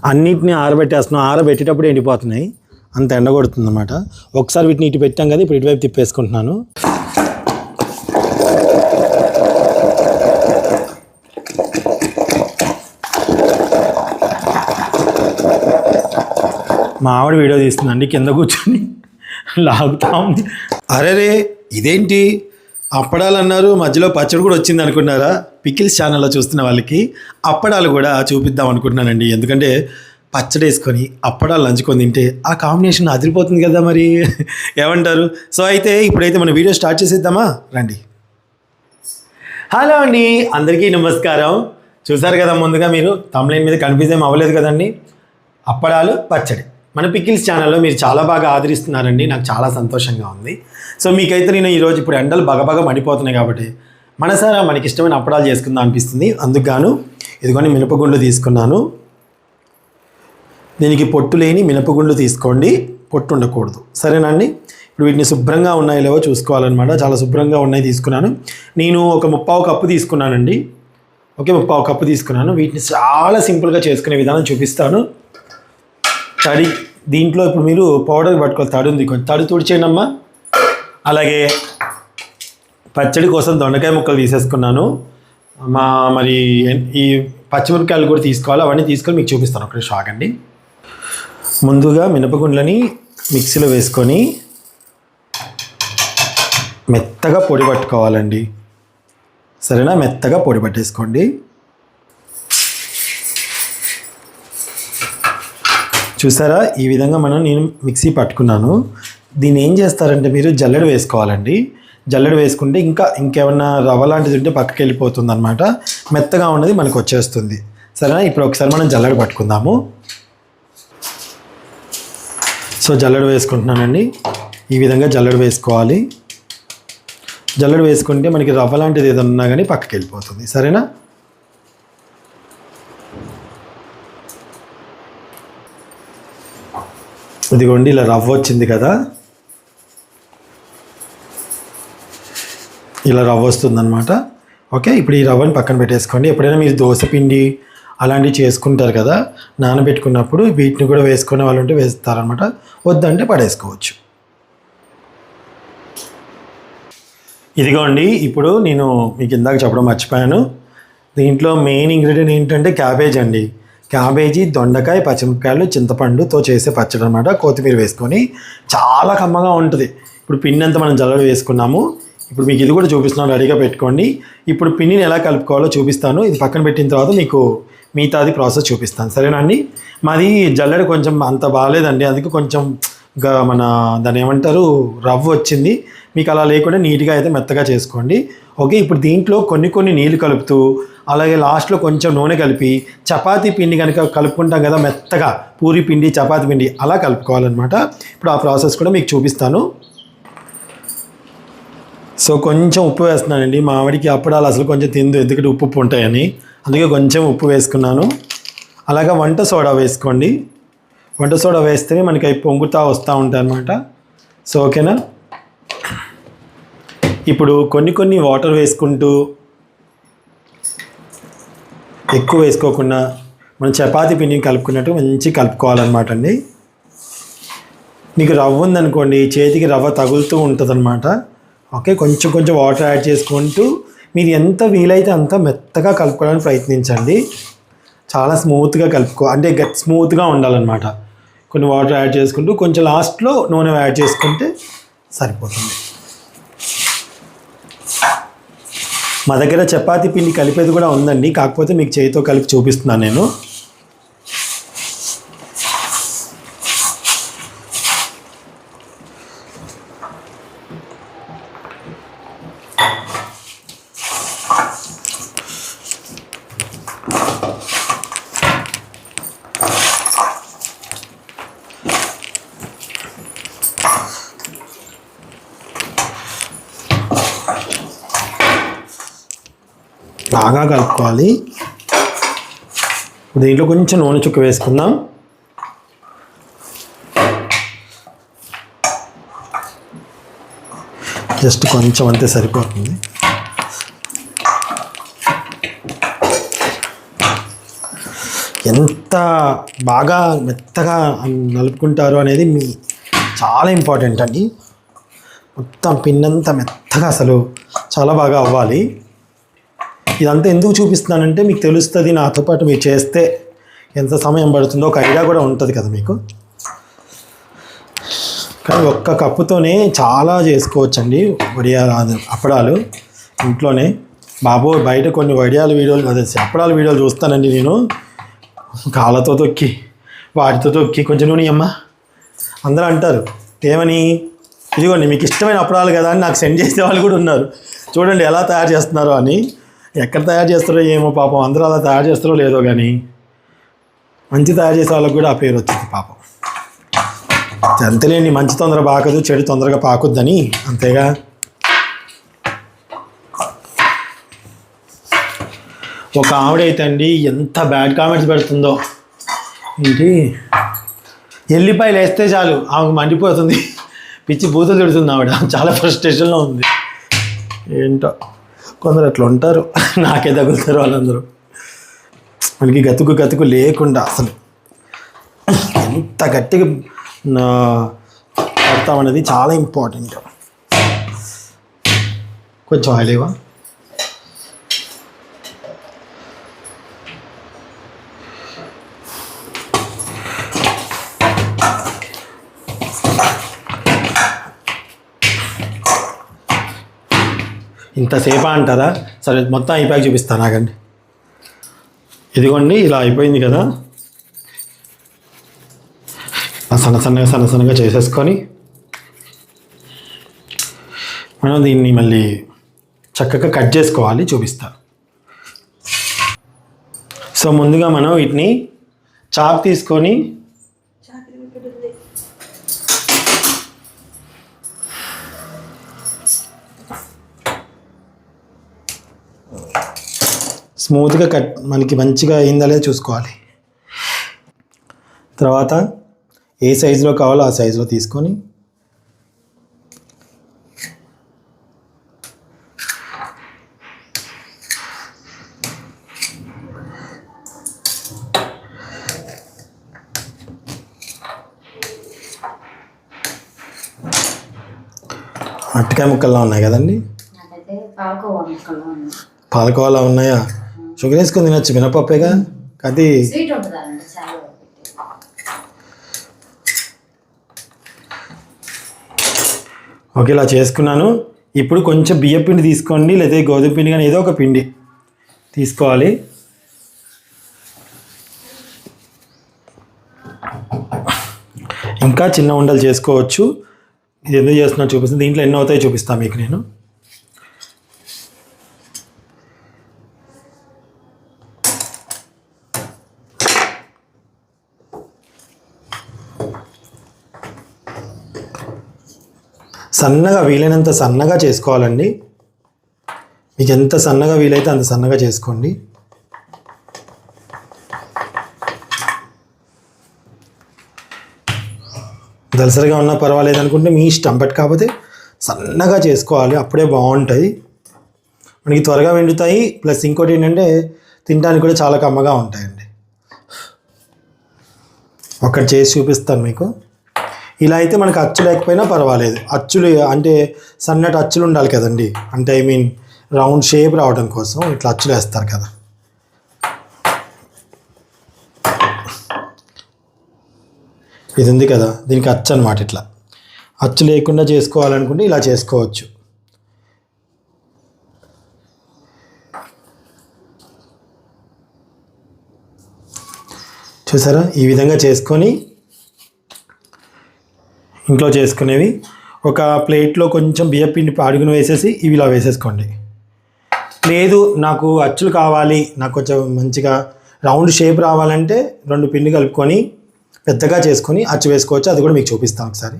అన్నిటిని ఆరబెట్టేస్తున్నాం. ఆరబెట్టేటప్పుడు ఎండిపోతున్నాయి, అంత ఎండ కొడుతుంది అనమాట. ఒకసారి వీటిని ఇటు పెట్టాం కదా, ఇప్పుడు ఇటువైపు తిప్పేసుకుంటున్నాను. మా ఆవిడ వీడియో తీస్తుందండి, కింద కూర్చొని లాగుతా ఉంది. అరే రే, ఇదేంటి అప్పడాలు అన్నారు, మధ్యలో పచ్చడి కూడా వచ్చింది అనుకున్నారా? పికిల్స్ ఛానల్లో చూస్తున్న వాళ్ళకి అప్పడాలు కూడా చూపిద్దాం అనుకుంటున్నానండి. ఎందుకంటే పచ్చడి వేసుకొని అప్పడాలు నంచుకొని తింటే ఆ కాంబినేషన్ అదిరిపోతుంది కదా, మరి ఏమంటారు? సో అయితే ఇప్పుడైతే మన వీడియో స్టార్ట్ చేసేద్దామా, రండి. హలో అండి, అందరికీ నమస్కారం. చూసారు కదా, ముందుగా మీరు తమ్లైన్ మీద కన్ఫ్యూజ్ ఏం అవ్వలేదు కదండి. అప్పడాలు పచ్చడి మన పికిల్స్ ఛానల్లో మీరు చాలా బాగా ఆదరిస్తున్నారండి, నాకు చాలా సంతోషంగా ఉంది. సో మీకైతే నేను ఈరోజు ఇప్పుడు ఎండలు బగబగా మండిపోతున్నాయి కాబట్టి మనసారా మనకి ఇష్టమైన అప్పడాలు చేసుకుందాం అనిపిస్తుంది. అందుకు గాను ఇదిగోని మినపగుండ్లు తీసుకున్నాను. దీనికి పొట్టు లేని మినపగుండ్లు తీసుకోండి, పొట్టు ఉండకూడదు, సరేనండి. ఇప్పుడు వీటిని శుభ్రంగా ఉన్నాయో లేవో చూసుకోవాలన్నమాట. చాలా శుభ్రంగా ఉన్నాయి తీసుకున్నాను. నేను ఒక 3/4 కప్పు తీసుకున్నానండి. ఓకే, 3/4 కప్పు తీసుకున్నాను. వీటిని చాలా సింపుల్గా చేసుకునే విధానం చూపిస్తాను. తడి దీంట్లో ఇప్పుడు మీరు పౌడర్ పట్టుకోవాలి, తడి ఉంది కొంచెం, తడి తుడిచేయనమ్మా. అలాగే పచ్చడి కోసం దొండకాయ ముక్కలు తీసేసుకున్నాను. మరి ఈ పచ్చిమిరపకాయలు కూడా తీసుకోవాలి, అవన్నీ తీసుకొని మీకు చూపిస్తాను. ఒకటి షాక్. ముందుగా మినపగుండ్లని మిక్సీలో వేసుకొని మెత్తగా పొడి పట్టుకోవాలండి, సరేనా? మెత్తగా పొడి పట్టేసుకోండి. చూసారా, ఈ విధంగా నేను మిక్సీ పట్టుకున్నాను. దీన్ని ఏం చేస్తారంటే మీరు జల్లెడ వేసుకోవాలండి. జల్లెడ వేసుకుంటే ఇంకేమన్నా రవ్వ లాంటిది ఉంటే పక్కకి వెళ్ళిపోతుంది అనమాట. మెత్తగా ఉన్నది మనకు వచ్చేస్తుంది, సరేనా? ఇప్పుడు ఒకసారి మనం జల్లెడ పట్టుకుందాము. సో జల్లెడ వేసుకుంటున్నానండి. ఈ విధంగా జల్లెడ వేసుకోవాలి. జల్లెడ వేసుకుంటే మనకి రవ్వ లాంటిది ఏదైనా ఉన్నా కానీ పక్కకి వెళ్ళిపోతుంది, సరేనా? ఇదిగోండి, ఇలా రవ్వ వచ్చింది కదా, ఇలా రవ్వ వస్తుందన్నమాట. ఓకే, ఇప్పుడు ఈ రవ్వని పక్కన పెట్టేసుకోండి. ఎప్పుడైనా మీరు దోశ పిండి అలాంటివి చేసుకుంటారు కదా, నానబెట్టుకున్నప్పుడు వీటిని కూడా వేసుకునే వాళ్ళు ఉంటే వేస్తారనమాట, వద్దంటే పడేసుకోవచ్చు. ఇదిగోండి, ఇప్పుడు నేను మీకు ఇందాక చెప్పడం మర్చిపోయాను. దీంట్లో మెయిన్ ఇంగ్రీడియంట్ ఏంటంటే క్యాబేజ్ అండి. క్యాబేజీ, దొండకాయ, పచ్చిమిరపకాయలు, చింతపండుతో చేసే పచ్చడి అనమాట. కొత్తిమీర వేసుకొని చాలా కమ్మగా ఉంటుంది. ఇప్పుడు పిండి అంతా మనం జల్లెడ వేసుకున్నాము. ఇప్పుడు మీకు ఇది కూడా చూపిస్తున్నాను, రెడీగా పెట్టుకోండి. ఇప్పుడు పిండిని ఎలా కలుపుకోవాలో చూపిస్తాను. ఇది పక్కన పెట్టిన తర్వాత మీకు మిగతాది ప్రాసెస్ చూపిస్తాను, సరేనా అండి? మాది జల్లెడ కొంచెం అంత బాగాలేదండి, అందుకే కొంచెం మన దాన్ని ఏమంటారు, రవ్వ వచ్చింది. మీకు అలా లేకుండా నీట్గా అయితే మెత్తగా చేసుకోండి. ఓకే, ఇప్పుడు దీంట్లో కొన్ని నీళ్ళు కలుపుతూ, అలాగే లాస్ట్లో కొంచెం నూనె కలిపి, చపాతీ పిండి కనుక కలుపుకుంటాం కదా మెత్తగా, పూరి పిండి, చపాతీ పిండి అలా కలుపుకోవాలన్నమాట. ఇప్పుడు ఆ ప్రాసెస్ కూడా మీకు చూపిస్తాను. సో కొంచెం ఉప్పు వేస్తున్నానండి. మా ఆవిడికి అప్పడాలు అసలు కొంచెం తిందు, ఎందుకంటే ఉప్పు ఉంటాయని, అందుకే కొంచెం ఉప్పు వేసుకున్నాను. అలాగే వంట సోడా వేసుకోండి. వంట సోడా వేస్తేనే మనకి అవి పొంగుతూ వస్తూ ఉంటాయి అన్నమాట. సో ఓకేనా, ఇప్పుడు కొన్ని వాటర్ వేసుకుంటూ, ఎక్కువ వేసుకోకుండా మనం చపాతీ పిండిని కలుపుకున్నట్టు మంచి కలుపుకోవాలన్నమాట అండి. మీకు రవ్వ ఉందనుకోండి, చేతికి రవ్వ తగులుతూ ఉంటుంది అనమాట. ఓకే, కొంచెం వాటర్ యాడ్ చేసుకుంటూ మీరు ఎంత వీలైతే అంత మెత్తగా కలుపుకోవడానికి ప్రయత్నించండి. చాలా స్మూత్గా అంటే స్మూత్గా ఉండాలన్నమాట. కొన్ని వాటర్ యాడ్ చేసుకుంటూ కొంచెం లాస్ట్లో నూనె యాడ్ చేసుకుంటే సరిపోతుంది. మా దగ్గర చపాతీ పిండి కలిపేది కూడా ఉందండి, కాకపోతే మీకు చేతితో కలిపి చూపిస్తున్నాను నేను. బాగా కలుపుకోవాలి. దీంట్లో కొంచెం నూనె చుక్క వేసుకుందాం. జస్ట్ కొంచెం అంతే సరిపోతుంది. ఎంత బాగా మెత్తగా నలుపుకుంటారు అనేది చాలా ఇంపార్టెంట్ అండి. మొత్తం పిండంతా మెత్తగా అసలు చాలా బాగా అవ్వాలి. ఇదంతా ఎందుకు చూపిస్తున్నానంటే మీకు తెలుస్తుంది, నాతో పాటు మీరు చేస్తే ఎంత సమయం పడుతుందో ఒక ఐడియా కూడా ఉంటుంది కదా మీకు. కానీ ఒక్క కప్పుతోనే చాలా చేసుకోవచ్చండి అప్పడాలు ఇంట్లోనే. బాబోయ్, బయట కొన్ని వీడియోలు అదే అప్పడాల వీడియోలు చూస్తానండి నేను, కాళ్ళతో తొక్కి వాటితో తొక్కి కొంచెం నూనె అమ్మ అందరూ అంటారు ఏమని, ఇదిగోండి మీకు ఇష్టమైన అప్పడాలు కదా అని నాకు సెండ్ చేసే వాళ్ళు కూడా ఉన్నారు. చూడండి ఎలా తయారు చేస్తున్నారో అని. ఎక్కడ తయారు చేస్తారో ఏమో పాపం, అందరూ అలా తయారు చేస్తారో లేదో కానీ మంచి తయారు చేసే వాళ్ళకి కూడా ఆ పేరు వచ్చింది పాపం. అంతేలేండి, మంచి తొందరగా పాకదు, చెడు తొందరగా పాకుద్దని, అంతేగా. ఒక ఆవిడైతే అండి ఎంత బ్యాడ్ కామెంట్స్ పెడుతుందో, ఏంటి ఎల్లిపాయలు వేస్తే చాలు ఆమెకు మండిపోతుంది, పిచ్చి బూతులు తిడుతుంది ఆవిడ, చాలా ఫ్రస్ట్రేషన్లో ఉంది. ఏంటో కొందరు అట్లా ఉంటారు, నాకే తగులుతారు వాళ్ళందరూ. మనకి గతుకు లేకుండా అసలు ఎంత గట్టిగా పడతామనేది చాలా ఇంపార్టెంట్. కొంచెం ఆయిల్ ఇవ్వ. ఇంతసేపా అంటారా? సరే మొత్తం అయిపోయాక చూపిస్తాను, ఆగండి. ఇదిగోండి ఇలా అయిపోయింది కదా. సన్నగా చేసేసుకొని మనం దీన్ని మళ్ళీ చక్కగా కట్ చేసుకోవాలి, చూపిస్తా. సో ముందుగా మనం వీటిని చాక్ తీసుకొని స్మూత్గా మనకి మంచిగా అయిందా లేదా చూసుకోవాలి. తర్వాత ఏ సైజులో కావాలో ఆ సైజులో తీసుకొని అరటికాయ ముక్కల్లా ఉన్నాయి కదండి, పాలకోవాలా ఉన్నాయా? షుగర్ వేసుకొని తినచ్చు, మినపప్పేగా. అది ఓకే, ఇలా చేసుకున్నాను. ఇప్పుడు కొంచెం బియ్యం పిండి తీసుకోండి, లేదా గోధుమ పిండి కానీ ఏదో ఒక పిండి తీసుకోవాలి. ఇంకా చిన్న ఉండలు చేసుకోవచ్చు. ఇది ఎందుకు చేస్తున్నా చూపిస్తాను, దీంట్లో ఎన్ని అవుతాయో చూపిస్తాను మీకు నేను. సన్నగా, వీలైనంత సన్నగా చేసుకోవాలండి. మీకు ఎంత సన్నగా వీలైతే అంత సన్నగా చేసుకోండి. దలసరిగా ఉన్నా పర్వాలేదు అనుకుంటే మీ ఇష్టం, బట్ కాకపోతే సన్నగా చేసుకోవాలి, అప్పుడే బాగుంటాయి, మనకి త్వరగా వెండుతాయి. ప్లస్ ఇంకోటి ఏంటంటే తినడానికి కూడా చాలా కమ్మగా ఉంటాయండి. ఒకటి చేసి చూపిస్తాను మీకు. ఇలా అయితే మనకు అచ్చు లేకపోయినా పర్వాలేదు. అచ్చులు అంటే సన్నటి అచ్చులు ఉండాలి కదండి, అంటే ఐ మీన్ రౌండ్ షేప్ రావడం కోసం ఇట్లా అచ్చులు వేస్తారు కదా. ఇది ఉంది కదా, దీనికి అచ్చు అనమాట. ఇట్లా అచ్చు లేకుండా చేసుకోవాలనుకుంటే ఇలా చేసుకోవచ్చు. చూసారా, ఈ విధంగా చేసుకొని ఇంట్లో చేసుకునేవి ఒక ప్లేట్లో కొంచెం బియ్యపిండి అడుగున వేసేసి ఇవి ఇలా వేసేసుకోండి. లేదు నాకు అచ్చులు కావాలి, నాకు కొంచెం మంచిగా రౌండ్ షేప్ రావాలంటే 2 పిండి కలుపుకొని పెద్దగా చేసుకొని అచ్చు వేసుకోవచ్చు. అది కూడా మీకు చూపిస్తాను ఒకసారి.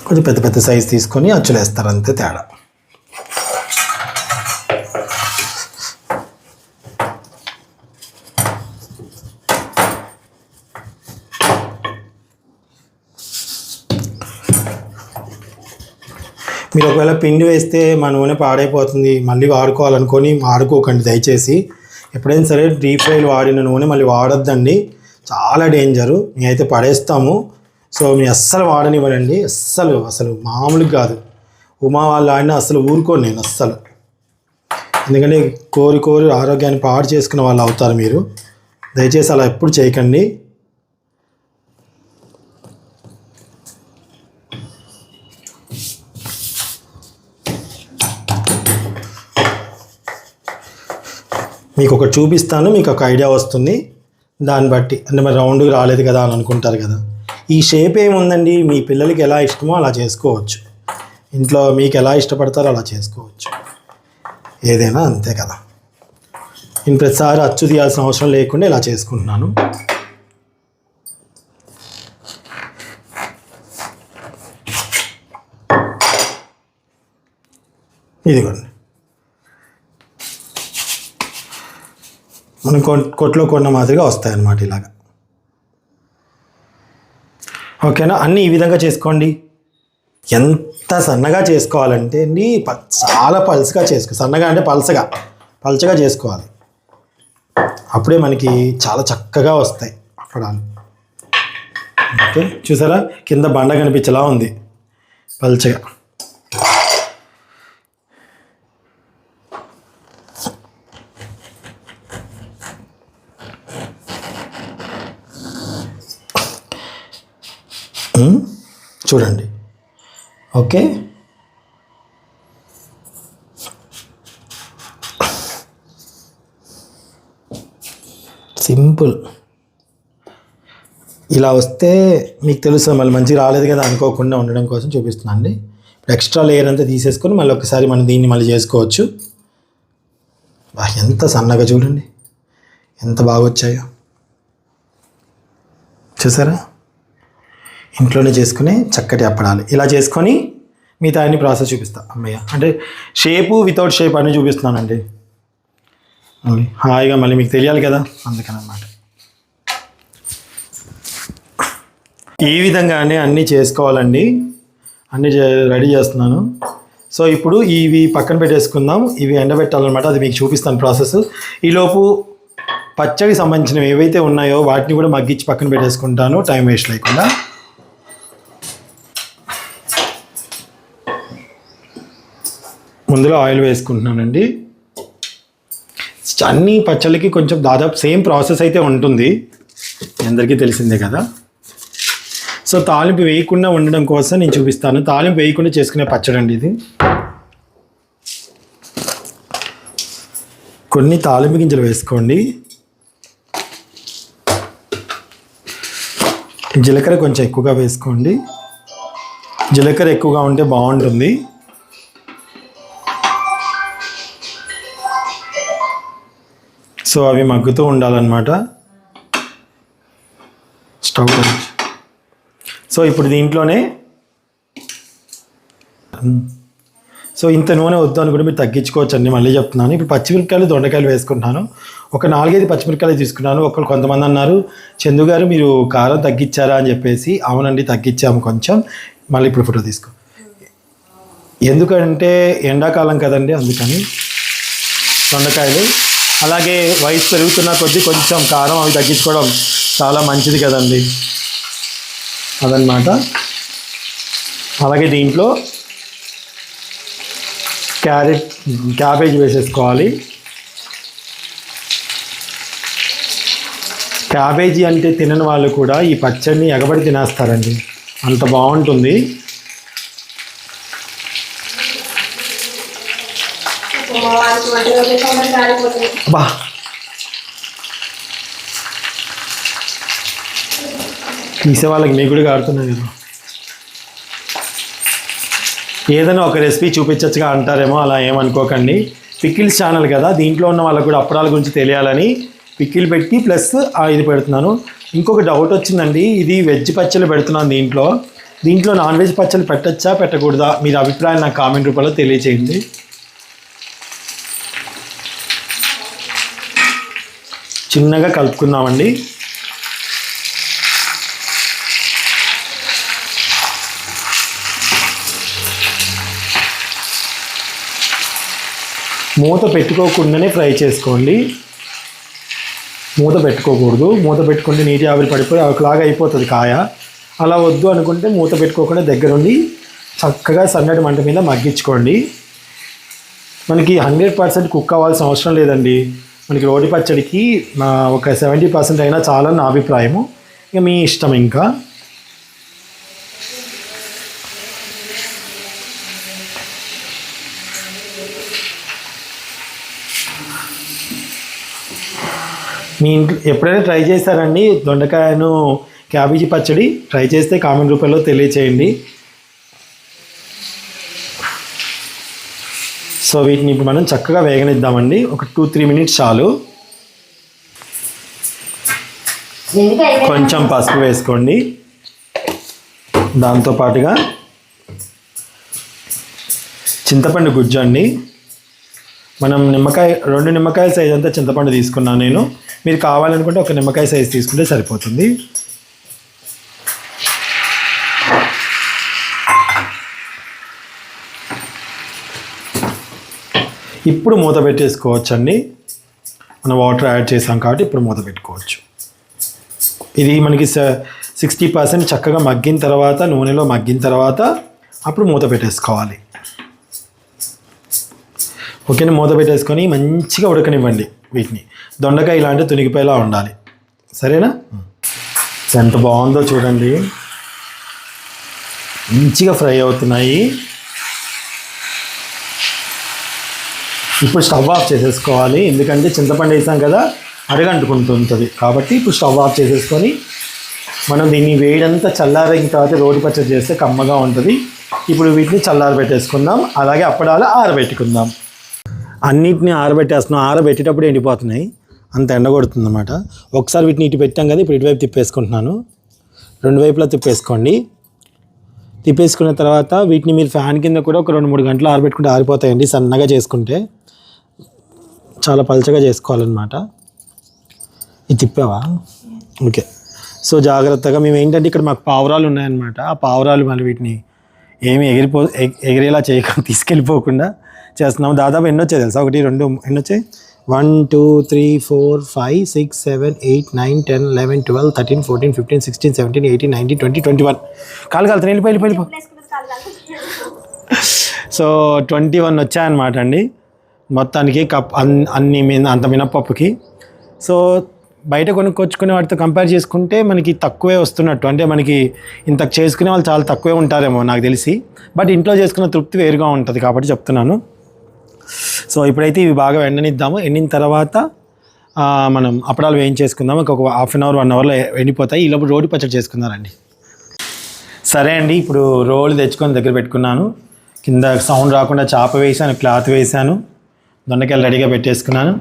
కొంచెం పెద్ద పెద్ద సైజు తీసుకొని అచ్చులు వేస్తారు, అంతే తేడా. మీరు ఒకవేళ పిండి వేస్తే మా నూనె పాడైపోతుంది మళ్ళీ వాడుకోవాలనుకొని వాడుకోకండి దయచేసి. ఎప్పుడైనా సరే డీప్ ఫ్రైలు వాడిన నూనె మళ్ళీ వాడొద్దండి, చాలా డేంజరు. మేమైతే పడేస్తాము. సో మీ అస్సలు వాడనివ్వనండి, అసలు మామూలుగా కాదు. ఉమా వాళ్ళు ఆడిన అస్సలు ఊరుకోను నేను అస్సలు. ఎందుకంటే కోరి ఆరోగ్యాన్ని పాడు చేసుకున్న వాళ్ళు అవుతారు మీరు. దయచేసి అలా ఎప్పుడు చేయకండి. మీకు ఒకటి చూపిస్తాను, మీకు ఒక ఐడియా వస్తుంది. దాన్ని బట్టి అంటే మరి రౌండ్గా రాలేదు కదా అని అనుకుంటారు కదా. ఈ షేప్ ఏముందండి, మీ పిల్లలకి ఎలా ఇష్టమో అలా చేసుకోవచ్చు. ఇంట్లో మీకు ఎలా ఇష్టపడతారో అలా చేసుకోవచ్చు. ఏదైనా అంతే కదా. నేను ప్రతిసారి అచ్చు తీయాల్సిన అవసరం లేకుండా ఇలా చేసుకుంటున్నాను. ఇదిగోండి, మనం కొట్లో కొన్న మాదిరిగా వస్తాయన్నమాట ఇలాగా. ఓకేనా, అన్నీ ఈ విధంగా చేసుకోండి. ఎంత సన్నగా చేసుకోవాలంటే అండి, చాలా పల్చగా సన్నగా అంటే పల్చగా చేసుకోవాలి. అప్పుడే మనకి చాలా చక్కగా వస్తాయి అప్పడాలు. ఓకే, చూసారా కింద బండ కనిపించేలా ఉంది పల్చగా. చూడండి. Okay, simple. ఇలా వస్తే మీకు తెలుసు మళ్ళీ మంచిగా రాలేదు కదా అనుకోకుండా ఉండడం కోసం చూపిస్తున్నాను అండి. ఇప్పుడు ఎక్స్ట్రా లేయర్ అంతా తీసేసుకొని మళ్ళీ ఒకసారి మనం దీన్ని మళ్ళీ చేసుకోవచ్చు. ఎంత సన్నగా చూడండి, ఎంత బాగా వచ్చాయో చూసారా. ఇంట్లోనే చేసుకునే చక్కటి అప్పడాలు ఇలా చేసుకొని మిగతా అన్ని ప్రాసెస్ చూపిస్తా అమ్మయ్య. అంటే షేపు వితౌట్ షేప్ అన్నీ చూపిస్తున్నానండి. మళ్ళీ హాయిగా మళ్ళీ మీకు తెలియాలి కదా, అందుకనమాట. ఈ విధంగానే అన్నీ చేసుకోవాలండి. అన్నీ రెడీ చేస్తున్నాను. సో ఇప్పుడు ఇవి పక్కన పెట్టేసుకుందాం. ఇవి ఎండబెట్టాలన్నమాట, అది మీకు చూపిస్తాను ప్రాసెస్. ఈలోపు పచ్చడికి సంబంధించినవి ఏవైతే ఉన్నాయో వాటిని కూడా మగ్గించి పక్కన పెట్టేసుకుంటాను, టైం వేస్ట్ లేకుండా. ముందులో ఆయిల్ వేసుకుంటున్నానండి. అన్ని పచ్చళ్ళకి కొంచెం దాదాపు సేమ్ ప్రాసెస్ అయితే ఉంటుంది, అందరికీ తెలిసిందే కదా. సో తాలింపు వేయకుండా ఉండడం కోసం నేను చూపిస్తాను. తాలింపు వేయకుండా చేసుకునే పచ్చడి అండి ఇది. కొన్ని తాలింపు గింజలు వేసుకోండి. జీలకర్ర కొంచెం ఎక్కువగా వేసుకోండి. జీలకర్ర ఎక్కువగా ఉంటే బాగుంటుంది. సో అవి మగ్గుతూ ఉండాలన్నమాట. స్టవ్ సో ఇప్పుడు దీంట్లోనే ఇంత నూనె వద్దు అనుకుంటే మీరు తగ్గించుకోవచ్చు అండి, మళ్ళీ చెప్తున్నాను. ఇప్పుడు పచ్చిమిరపకాయలు దొండకాయలు వేసుకుంటున్నాను. ఒక 4-5 పచ్చిమిరపకాయలు తీసుకున్నాను. కొంతమంది అన్నారు చందు గారు మీరు కారం తగ్గించారా అని చెప్పేసి. అవునండి తగ్గించాము కొంచెం. మళ్ళీ ఇప్పుడు ఫోటో తీసుకో, ఎందుకంటే ఎండాకాలం కదండి అందుకని. దొండకాయలు అలాగే వయసు పెరుగుతున్న కొద్దీ కొంచెం కారం అవి తగ్గించుకోవడం చాలా మంచిది కదండి, అదనమాట. అలాగే దీంట్లో క్యాబేజ్ వేసేసుకోవాలి. క్యాబేజీ అంటే తినని వాళ్ళు కూడా ఈ పచ్చడిని ఎగబడి తినేస్తారండి, అంత బాగుంటుంది. బా తీసే వాళ్ళకి మీకు కూడా కాడుతున్నాయి కదా. ఏదైనా ఒక రెసిపీ చూపించచ్చుగా అంటారేమో, అలా ఏమనుకోకండి. పికిల్స్ ఛానల్ కదా, దీంట్లో ఉన్న వాళ్ళకు కూడా అప్పడాల గురించి తెలియాలని పికిల్ పెట్టి ప్లస్ ఇది పెడుతున్నాను. ఇంకొక డౌట్ వచ్చిందండి, ఇది వెజ్ పచ్చళ్ళు పెడుతున్నాను దీంట్లో నాన్ వెజ్ పచ్చళ్ళు పెట్టచ్చా పెట్టకూడదా, మీరు అభిప్రాయం నాకు కామెంట్ రూపంలో తెలియచేయండి. చిన్నగా కలుపుకుందామండి. మూత పెట్టుకోకుండానే ఫ్రై చేసుకోండి. మూత పెట్టుకోకూడదు. మూత పెట్టుకుంటే నీటి ఆవిరి పడిపోయి ఒకలాగా అయిపోతుంది కాయ. అలా వద్దు అనుకుంటే మూత పెట్టుకోకుండా దగ్గరుండి చక్కగా సన్నటి మంట మీద మగ్గించుకోండి. మనకి 100% కుక్ అవ్వాల్సిన అవసరం లేదండి. మనకి రోటి పచ్చడికి ఒక 70% అయినా చాలా నా అభిప్రాయము. ఇక మీ ఇష్టం. ఇంకా మీ ఇంట్లో ఎప్పుడైనా ట్రై చేస్తారండి దొండకాయను క్యాబేజీ పచ్చడి? ట్రై చేస్తే కామెంట్ రూపంలో తెలియచేయండి. సో వీటిని ఇప్పుడు మనం చక్కగా వేగనిద్దామండి. ఒక 2-3 మినిట్స్ చాలు. కొంచెం పసుపు వేసుకోండి. దాంతోపాటుగా చింతపండు గుజ్జు అండి. మనం 2 నిమ్మకాయల సైజ్ అంతా చింతపండు తీసుకున్నాను నేను. మీరు కావాలనుకుంటే ఒక నిమ్మకాయ సైజ్ తీసుకుంటే సరిపోతుంది. ఇప్పుడు మూత పెట్టేసుకోవచ్చండి. మనం వాటర్ యాడ్ చేసాం కాబట్టి ఇప్పుడు మూత పెట్టుకోవచ్చు. ఇది మనకి 60% చక్కగా మగ్గిన తర్వాత, నూనెలో మగ్గిన తర్వాత అప్పుడు మూత పెట్టేసుకోవాలి. ఓకేనా? మూత పెట్టేసుకొని మంచిగా ఉడకనివ్వండి వీటిని. దొండకాయ ఇలాంటి తునిగిపోయేలా ఉండాలి. సరేనా? ఎంత బాగుందో చూడండి. మంచిగా ఫ్రై అవుతున్నాయి. ఇప్పుడు స్టవ్ ఆఫ్ చేసేసుకోవాలి. ఎందుకంటే చింతపండు వేసాం కదా, అరగంటుకుంటుంటుంది కాబట్టి ఇప్పుడు స్టవ్ ఆఫ్ చేసేసుకొని మనం దీన్ని వేడంతా చల్లారిన తర్వాత రోటి పచ్చడి చేస్తే కమ్మగా ఉంటుంది. ఇప్పుడు వీటిని చల్లారబెట్టేసుకుందాం. అలాగే అప్పడాలు ఆరబెట్టుకుందాం. అన్నిటిని ఆరబెట్టేస్తున్నాం. ఆరబెట్టేటప్పుడు ఎండిపోతున్నాయి, అంత ఎండగొడుతుంది అన్నమాట. ఒకసారి వీటిని ఇటు పెట్టాం కదా, ఇప్పుడు ఇటువైపు తిప్పేసుకుంటున్నాను. 2 వైపులా తిప్పేసుకోండి. తిప్పేసుకున్న తర్వాత వీటిని మీరు ఫ్యాన్ కింద కూడా ఒక 2-3 గంటలు ఆరబెట్టుకుంటే ఆరిపోతాయండి. సన్నగా చేసుకుంటే చాలా పలచగా చేసుకోవాలన్నమాట. ఇది తిప్పావా? ఓకే. సో జాగ్రత్తగా మేము ఏంటంటే ఇక్కడ మాకు పావురాలు ఉన్నాయన్నమాట. ఆ పావురాలు మళ్ళీ వీటిని ఏమి ఎగిరేలా చేయకుండా తీసుకెళ్ళిపోకుండా చేస్తున్నాము. దాదాపు ఎన్ని వచ్చాయి తెలుసా? 1, 2 ఎన్ని వచ్చాయి? 1, 2, 3, 4, 5, 6, 7, 8, 9, 10, 11, 12, 13, 14, 15, 16, 17, 18, 19, 20, 21. కాలు వెళ్ళిపో. సో 21 వచ్చాయన్నమాట అండి మొత్తానికి. అంత మినప్పప్పుకి. సో బయట కొనుక్కొచ్చుకునే వాటితో కంపేర్ చేసుకుంటే మనకి తక్కువే వస్తున్నట్టు. అంటే మనకి ఇంతకు చేసుకునే వాళ్ళు చాలా తక్కువే ఉంటారేమో నాకు తెలిసి. బట్ ఇంట్లో చేసుకున్న తృప్తి వేరుగా ఉంటుంది కాబట్టి చెప్తున్నాను. సో ఇప్పుడైతే ఇవి బాగా ఎండనిద్దాము. ఎండిన తర్వాత మనం అప్పడాలు వేయించేసుకుందాము. ఒక 1/2 అవర్ 1 అవర్లో ఎండిపోతాయి. ఈ లోపు రోటి పచ్చడి చేసుకుందామండి. సరే అండి, ఇప్పుడు రోలు తెచ్చుకొని దగ్గర పెట్టుకున్నాను. కింద సౌండ్ రాకుండా చాప వేసాను, క్లాత్ వేసాను, దొండకాయలు రెడీగా పెట్టేసుకున్నాను.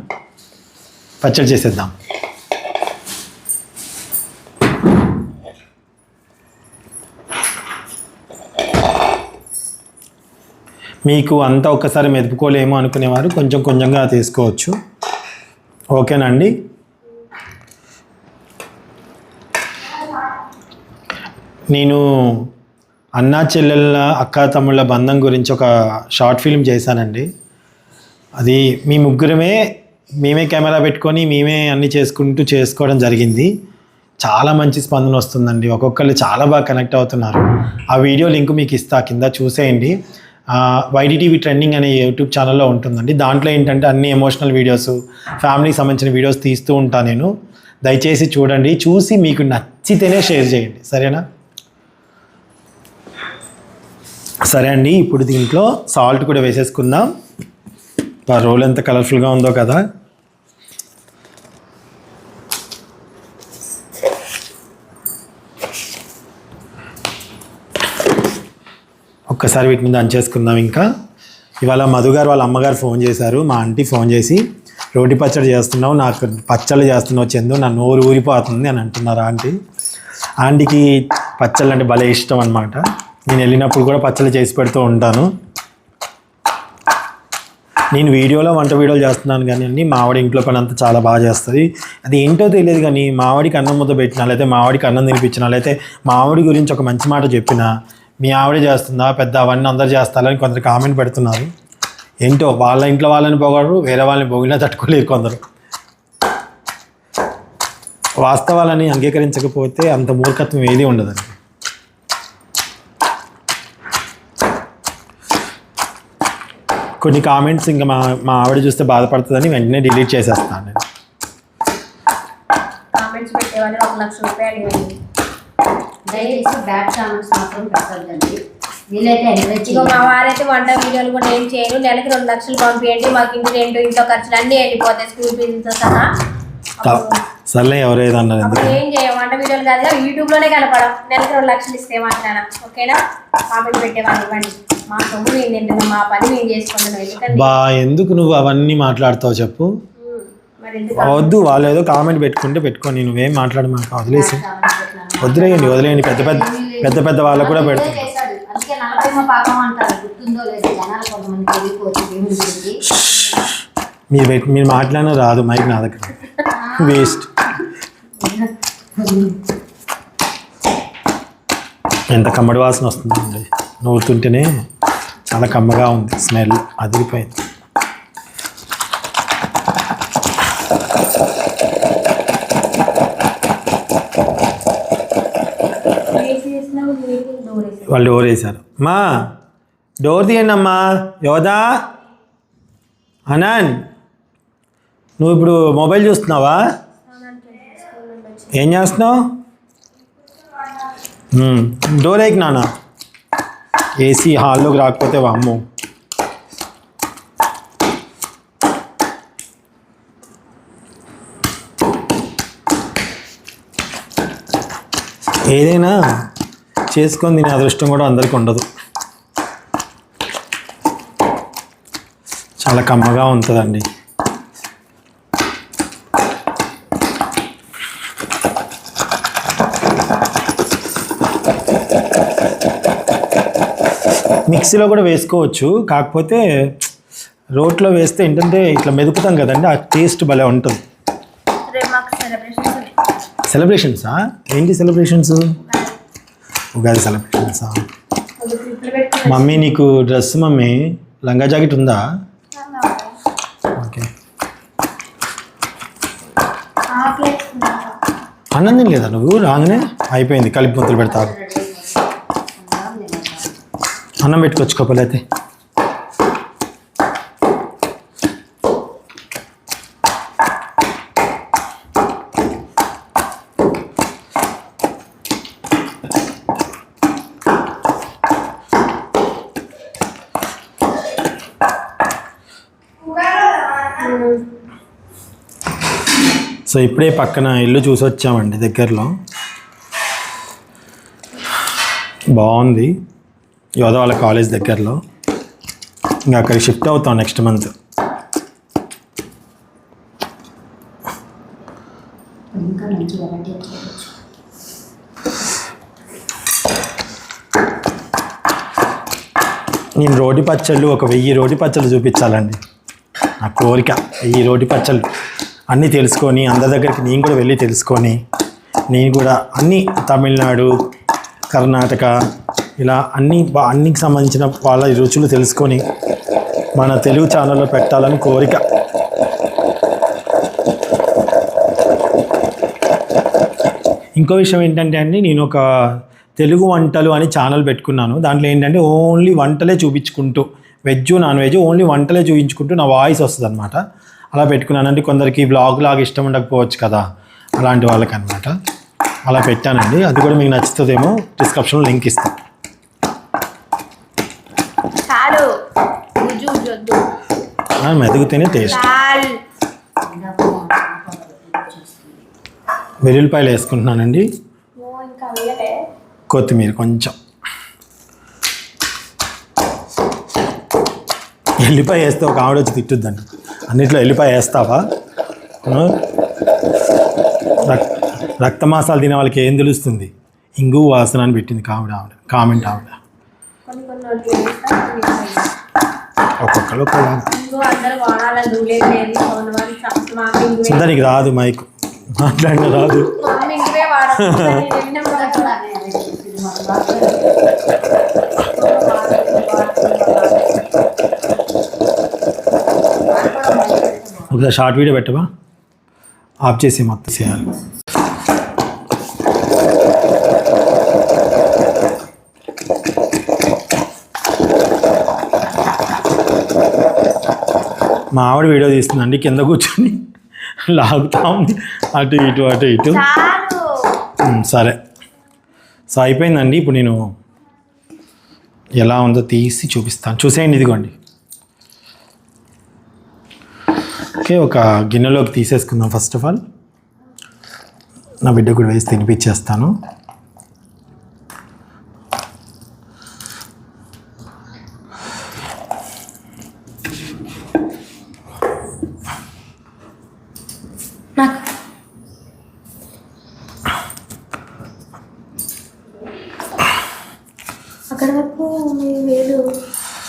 పచ్చడి చేసేద్దాం. మీకు అంతా ఒక్కసారి మెదుపుకోలేమో అనుకునేవారు కొంచెం కొంచెంగా తీసుకోవచ్చు. ఓకేనండి. నేను అన్నా చెల్లెళ్ళ అక్కా తమ్ముళ్ళ బంధం గురించి ఒక షార్ట్ ఫిల్మ్ చేశానండి. అది మేమే కెమెరా పెట్టుకొని మేమే అన్నీ చేసుకోవడం జరిగింది. చాలా మంచి స్పందన వస్తుందండి. ఒక్కొక్కళ్ళు చాలా బాగా కనెక్ట్ అవుతున్నారు. ఆ వీడియో లింక్ మీకు ఇస్తా, కింద చూసేయండి. YDTV ట్రెండింగ్ అనే యూట్యూబ్ ఛానల్లో ఉంటుందండి. దాంట్లో ఏంటంటే అన్ని ఎమోషనల్ వీడియోస్, ఫ్యామిలీకి సంబంధించిన వీడియోస్ తీస్తూ ఉంటాను నేను. దయచేసి చూడండి. చూసి మీకు నచ్చితేనే షేర్ చేయండి. సరేనా? సరే అండి, ఇప్పుడు దీంట్లో సాల్ట్ కూడా వేసేసుకుందాం. రోల్ ఎంత కలర్ఫుల్గా ఉందో కదా. ఒక్కసారి వీటిని దంచేసుకుందాం. ఇంకా ఇవాళ మధు గారు వాళ్ళ అమ్మగారు ఫోన్ చేశారు. మా ఆంటీ ఫోన్ చేసి రోటి పచ్చడి చేస్తున్నావు, నాకు పచ్చళ్ళు చేస్తున్నావు చందు, నా నోరు ఊరిపోతుంది అని అంటున్నారు ఆంటీ. ఆంటీకి పచ్చళ్ళు అంటే భలే ఇష్టం అనమాట. నేను వెళ్ళినప్పుడు కూడా పచ్చళ్ళు చేసి పెడుతూ ఉంటాను. నేను వంట వీడియోలు చేస్తున్నాను కానీ అన్నీ మావిడ ఇంట్లో పని అంతా చాలా బాగా చేస్తుంది. అది ఏంటో తెలియదు కానీ మావిడికి అన్నం ముద్ద పెట్టినా, లేకపోతే మావిడికి అన్నం తినిపించినా, లేకపోతే మావిడి గురించి ఒక మంచి మాట చెప్పినా, మీ ఆవిడే చేస్తుందా పెద్ద అవన్నీ అందరు చేస్తారని కొందరు కామెంట్ పెడుతున్నారు. ఏంటో వాళ్ళ ఇంట్లో వాళ్ళని పొగడరు, వేరే వాళ్ళని పొగినా తట్టుకోలేరు కొందరు. వాస్తవాలని అంగీకరించకపోతే అంత మూర్ఖత్వం ఏది ఉండదండి. కొన్ని కామెంట్స్ ఇంకా మా ఆవిడ చూస్తే బాధపడుతుందని వెంటనే డిలీట్ చేసేస్తాను నేను. కామెంట్స్ పెట్టేవాళ్ళు 1 లక్ష రూపాయలు ఇవ్వండి. దయచేసి బ్యాడ్ కామెంట్స్ మాత్రం పెట్టద్దండి. వీలైతే ఎంకరేజ్ ఇక మా వారైతే వంట వీడియోలు కూడా ఏం చేయరు. నెలకి 2 లక్షలు పంపించండి, మాకు ఇంటి రెంట్ ఇంట్లో ఖర్చులు అన్నీ వెళ్ళిపోతాయి, స్కూల్ ఫీజులతో సహా. సర్లే ఎవరేదో అన్నారు అప్పుడు ఏం చేయం, వంట వీడియోలు కాదుగా యూట్యూబ్లోనే కనపడం. నెలకి 2 లక్షలు ఇస్తే మాట్లాడా, ఓకేనా? కామెంట్ పెట్టేవాళ్ళు ఇవ్వండి. మా సొమ్ము మేము తింటున్నాం, మా పని మేము చేసుకుంటున్నాం. ఎందుకంటే ఎందుకు నువ్వు అవన్నీ మాట్లాడతావు చెప్పు? మరి ఎందుకు వద్దు, వాళ్ళు ఏదో కామెంట్ పెట్టుకుంటే పెట్టుకొని నువ్వేం మాట్లాడు, మాకు వదిలేసి వదిలేయండి. పెద్ద పెద్ద వాళ్ళకు కూడా పెడతాం. అందుకే 40 పాపం అంటారు, గుర్తుందో లేదు జనాలు కొంతమంది తెలియకపోతుంది. మీరు మాట్లాడినా రాదు మైక్ నా దగ్గర, వేస్ట్. ఎంత కమ్మడి వాసన వస్తుందండి, నూరుతుంటేనే చాలా కమ్మగా ఉంది, స్మెల్ అదిరిపోయింది. వాళ్ళు డోర్ వేశారు. అమ్మా డోర్ తీయండి అమ్మా. యోధా, అనాన్, నువ్వు ఇప్పుడు మొబైల్ చూస్తున్నావా? ఏం చేస్తున్నావు? డోర్ వేయకు నాన్న, ఏసీ హాల్లోకి రాకపోతే వామ్మో. ఏదైనా చేసుకొని తినే అదృష్టం కూడా అందరికీ ఉండదు. చాలా కమ్మగా ఉంటుందండి. మిక్సీలో కూడా వేసుకోవచ్చు, కాకపోతే రోట్లో వేస్తే ఏంటంటే ఇట్లా మెదుపుతాం కదండి, ఆ టేస్ట్ భలే ఉంటుంది. సెలబ్రేషన్సా? ఏంటి సెలబ్రేషన్స్? ఉగాది సెలబ్రేషన్సా? మమ్మీ నీకు డ్రెస్, మమ్మీ లంగా జాకెట్ ఉందా? ఓకే. అన్నం లేదా నువ్వు? రాగానే అయిపోయింది, కలిపి ముద్దలు పెడతావు. అన్నం పెట్టుకొచ్చుకోపోలైతే. సో ఇప్పుడే పక్కన ఇల్లు చూసి వచ్చామండి, దగ్గరలో బాగుంది. యోధ వాళ్ళ కాలేజ్ దగ్గరలో. ఇంకా అక్కడికి షిఫ్ట్ అవుతాం నెక్స్ట్ మంత్. నేను రోటి పచ్చళ్ళు 1000 రోటి పచ్చళ్ళు చూపించాలండి నా కోరిక. 1000 రోటి పచ్చళ్ళు అన్నీ తెలుసుకొని, అందరి దగ్గరికి నేను కూడా వెళ్ళి తెలుసుకొని, నేను కూడా అన్నీ తమిళనాడు, కర్ణాటక ఇలా అన్నికి సంబంధించిన వాళ్ళ రుచులు తెలుసుకొని మన తెలుగు ఛానల్లో పెట్టాలని కోరిక. ఇంకో విషయం ఏంటంటే అండి, నేను ఒక తెలుగు వంటలు అని ఛానల్ పెట్టుకున్నాను. దాంట్లో ఏంటంటే ఓన్లీ వంటలే చూపించుకుంటూ, వెజ్ నాన్ వెజ్ ఓన్లీ వంటలే చూపించుకుంటూ నా వాయిస్ వస్తుంది అనమాట. అలా పెట్టుకున్నాను. అంటే కొందరికి బ్లాగ్ లాగా ఇష్టం ఉండకపోవచ్చు కదా, అలాంటి వాళ్ళకి అనమాట. అలా పెట్టానండి. అది కూడా మీకు నచ్చుతుందేమో, డిస్క్రిప్షన్లో లింక్ ఇస్తాను. మెదుగుతేనే టేస్ట్. వెల్లుల్లిపాయలు వేసుకుంటున్నానండి, కొత్తిమీర కొంచెం. ఎల్లిపాయ వేస్తే ఒక ఆవిడ వచ్చి తిట్టుద్దండి, అన్నిట్లో ఎల్లిపాయ వేస్తావా? రక్తమాసాలు తినే వాళ్ళకి ఏం తెలుస్తుంది? ఇంగు వాసన అని పెట్టింది కామెంట్ ఆవిడ. ఒక్కొక్కరు నీకు రాదు, మైక్ మాట్లాడిన రాదు. ఒకసారి షార్ట్ వీడియో పెట్టవా? ఆఫ్ చేసి మొత్తం చేయాలి. మా ఆవిడ వీడియో తీస్తుందండి, కింద కూర్చొని లాగుతా ఉంది అటు ఇటు అటు ఇటు. సరే, సో అయిపోయిందండి. ఇప్పుడు నేను ఎలా ఉందో తీసి చూపిస్తాను, చూసేయండి. ఇదిగోండి. ఓకే, ఒక గిన్నెలోకి తీసేసుకుందాం. ఫస్ట్ ఆఫ్ ఆల్ నా బిడ్డ కూడా వేసి తినిపించేస్తాను. అక్కడ వరకు మీ వేలు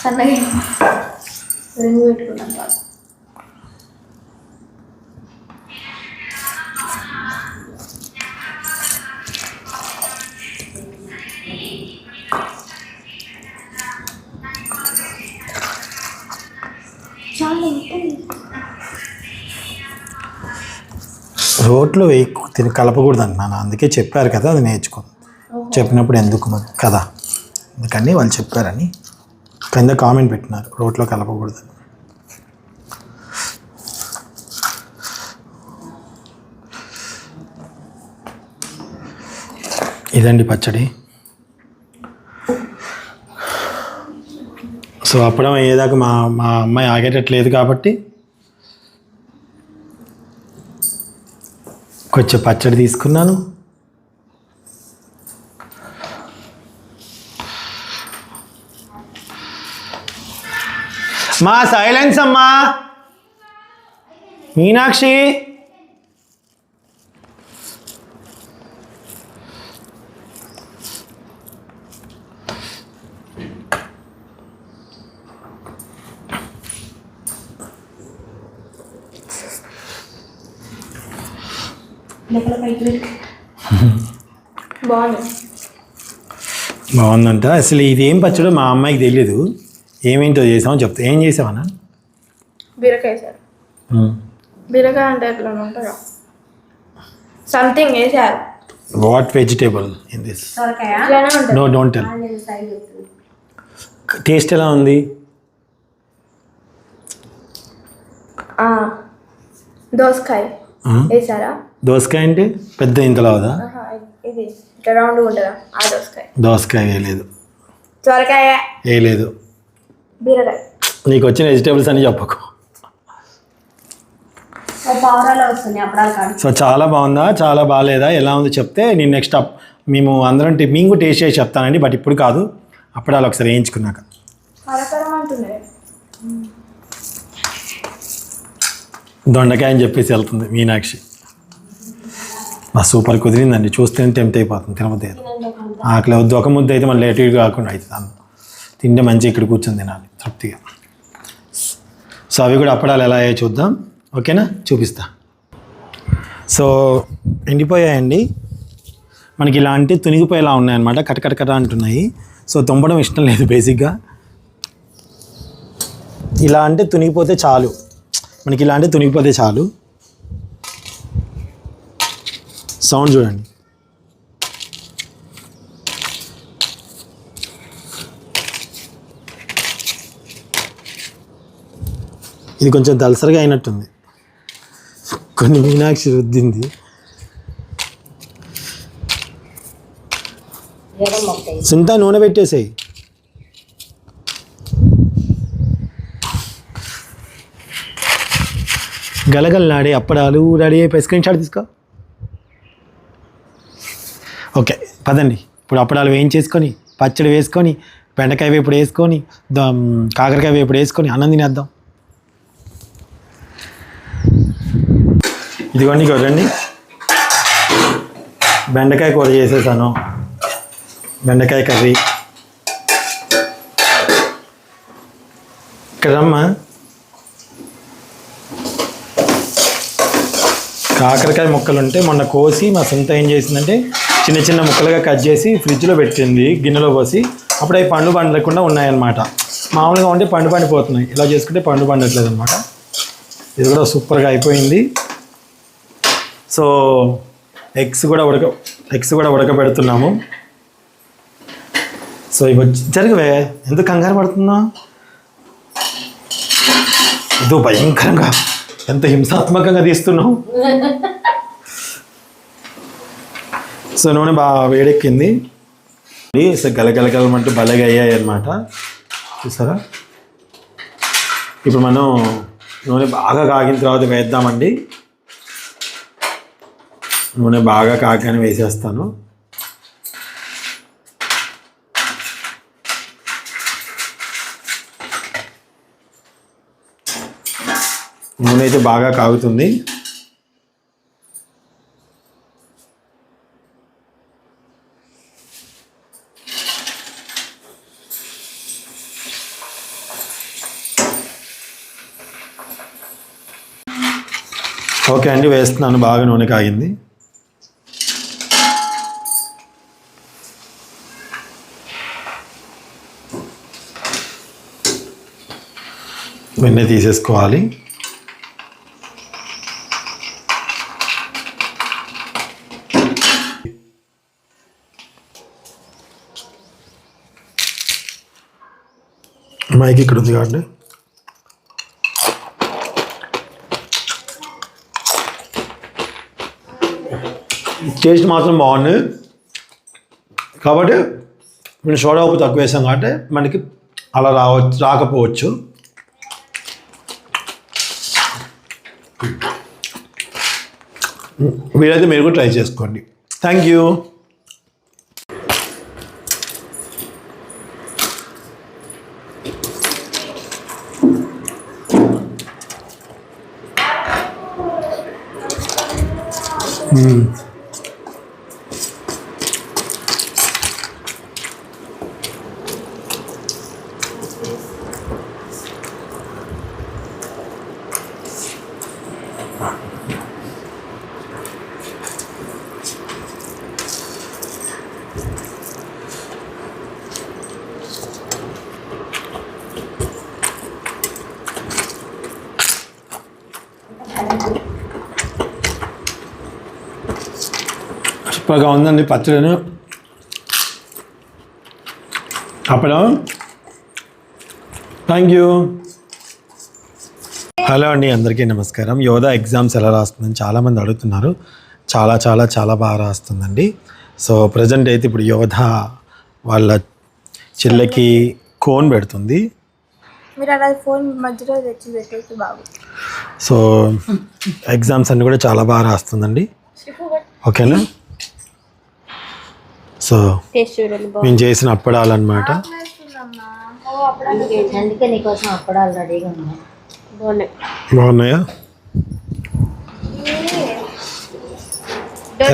సన్నగా రింగు పెట్టుకున్నాను. రోట్లో కలపకూడదు అంటున్నాను, అందుకే చెప్పారు కదా, అది నేర్చుకో. చెప్పినప్పుడు ఎందుకు కదా, అందుకని వాళ్ళు చెప్పారని కింద కామెంట్ పెట్టినారు, రోట్లో కలపకూడదని. ఇదండి పచ్చడి. సో అప్పడం అయ్యేదాకా మా అమ్మాయి ఆగేటట్లేదు కాబట్టి కొంచెం పచ్చడి తీసుకున్నాను. మా సైలెన్స్ అమ్మా. మీనాక్షి, బాగుందంట. అసలు ఇదేం పచ్చడో మా అమ్మాయికి తెలియదు. ఏమేంటో చేసామో చెప్తా. ఏం చేసావన్నా? బీరకాయ సార్. బీరకాయ అంటే ఎట్లా ఉంటారా? సంథింగ్ వేసారు. What vegetable in this? No, don't tell. Taste ఎలా ఉంది? దోసకాయ వేసారా? దోసకాయ అంటే పెద్ద ఇంతలో అవుదా? ఇది రౌండ్ ఉంటుందా? ఆ దోసకాయ. దోసకాయ వేయలేదు. సొరకాయ వేయలేదు. బీరకాయ. నీకు వచ్చిన వెజిటేబుల్స్ అని చెప్పకు. సో చాలా బాగుందా, చాలా బాగాలేదా, ఎలా ఉందో చెప్తే నేను నెక్స్ట్ మేము అందరం మేము టేస్ట్ చేసి చెప్తానండి. బట్ ఇప్పుడు కాదు, అప్పడాలు ఒకసారి వేయించుకున్నాక. దొండకాయ అని చెప్పేసి వెళ్తుంది మీనాక్షి. సూపర్ కుదిరిందండి, చూస్తేనే టెంప్ట్ అయిపోతుంది. తినబోతే ఆకలి వద్దు, ఒక ముద్ద అయితే మళ్ళీ లేట్ కాకుండా అవుతుంది. తింటే మంచిగా ఇక్కడ కూర్చొని తినాలి తృప్తిగా. సో అవి కూడా అప్పడాలు ఎలా అయ్యాయో చూద్దాం. ఓకేనా, చూపిస్తా. సో ఎండిపోయాయండి మనకి, ఇలాంటి తునిగిపోయేలా ఉన్నాయన్నమాట, కటకటకట అంటున్నాయి. సో తుంపడం ఇష్టం లేదు బేసిక్గా. ఇలా అంటే తునిగిపోతే చాలు మనకి, ఇలా అంటే తునిగిపోతే చాలు. సౌండ్ చూడండి. ఇది కొంచెం దలసరిగా అయినట్టుంది, కొన్ని మీనాక్షి రుద్దింది. సుంతా నూనె పెట్టేసాయి. గలగలలాడే అప్పడాలు రెడీ అయిపోయి స్క్రీన్ షాట్ తీసుకో. ఓకే పదండి, ఇప్పుడు అప్పడాలు వేయించేసుకొని పచ్చడి వేసుకొని బెండకాయ వేపుడు వేసుకొని కాకరకాయ వేపుడు వేసుకొని అన్నం తినేద్దాం. ఇదిగోండి చూడండి, బెండకాయ కూర చేసేసాను, బెండకాయ కర్రీ. ఇక్కడ రమ్మా. కాకరకాయ ముక్కలు ఉంటే మొన్న కోసి మా సొంత ఏం చేసిందంటే చిన్న చిన్న ముక్కలుగా కట్ చేసి ఫ్రిడ్జ్లో పెట్టింది, గిన్నెలో పోసి. అప్పుడు అవి పండు పండకుండా ఉన్నాయన్నమాట. మామూలుగా ఉంటే పండిపోతున్నాయి, ఇలా చేసుకుంటే పండు పండట్లేదు అనమాట. ఇది కూడా సూపర్గా అయిపోయింది. సో ఎగ్స్ కూడా ఉడకబెడుతున్నాము. సో ఇవి జరగవే, ఎందుకు కంగారు పడుతున్నావు? ఇదో భయంకరంగా ఎంత హింసాత్మకంగా తీస్తున్నావు. సో నూనె బాగా వేడెక్కింది. సో గలగలగలమంటూ బలగా అయ్యాయి అన్నమాట. చూసారా? ఇప్పుడు మనం నూనె బాగా కాగిన తర్వాత వేద్దామండి. నూనె బాగా కాగానే వేసేస్తాను. నూనె అయితే బాగా కాగుతుంది. ఓకే అండి, వేస్తున్నాను. బాగా నూనె కాగింది. వెన్నె తీసేసుకోవాలి. మైక్ ఇక్కడ ఉంది కాబట్టి టేస్ట్ మాత్రం బాగుంది. కాబట్టి నేను సోడా ఉప్పు తక్కువ వేసాం కాబట్టి మనకి అలా రాకపోవచ్చు. వీలైతే మీరు కూడా ట్రై చేసుకోండి. Thank you. సూపర్గా ఉందండి పచ్చడిను. అప్పుడు థ్యాంక్ యూ. హలో అండి, అందరికీ నమస్కారం. యోధా ఎగ్జామ్స్ ఎలా రాస్తుందని చాలామంది అడుగుతున్నారు. చాలా చాలా చాలా బాగా రాస్తుందండి. సో ప్రజెంట్ అయితే ఇప్పుడు యోధా వాళ్ళ చెల్లెకి కోన్ పెడుతుంది. మీరు అలా ఫోన్ మధ్యలో తెచ్చి పెట్టేసి బాబు. సో ఎగ్జామ్స్ అన్నీ కూడా చాలా బాగా రాస్తుందండి. ఓకేనా? సో మేము చేసిన అప్పడాలన్నమాట. అందుకే నీకోసం అప్పడాలు రెడీగా ఉన్నాయి. బాగున్నాయా?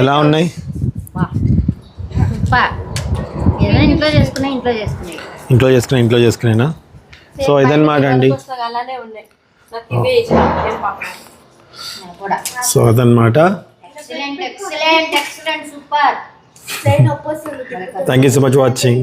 ఎలా ఉన్నాయి? ఇంట్లో చేసుకునేనా? సో ఇదన్నమాట అండి. సో అదన్నమాట. Excellent super. Thank you so much watching.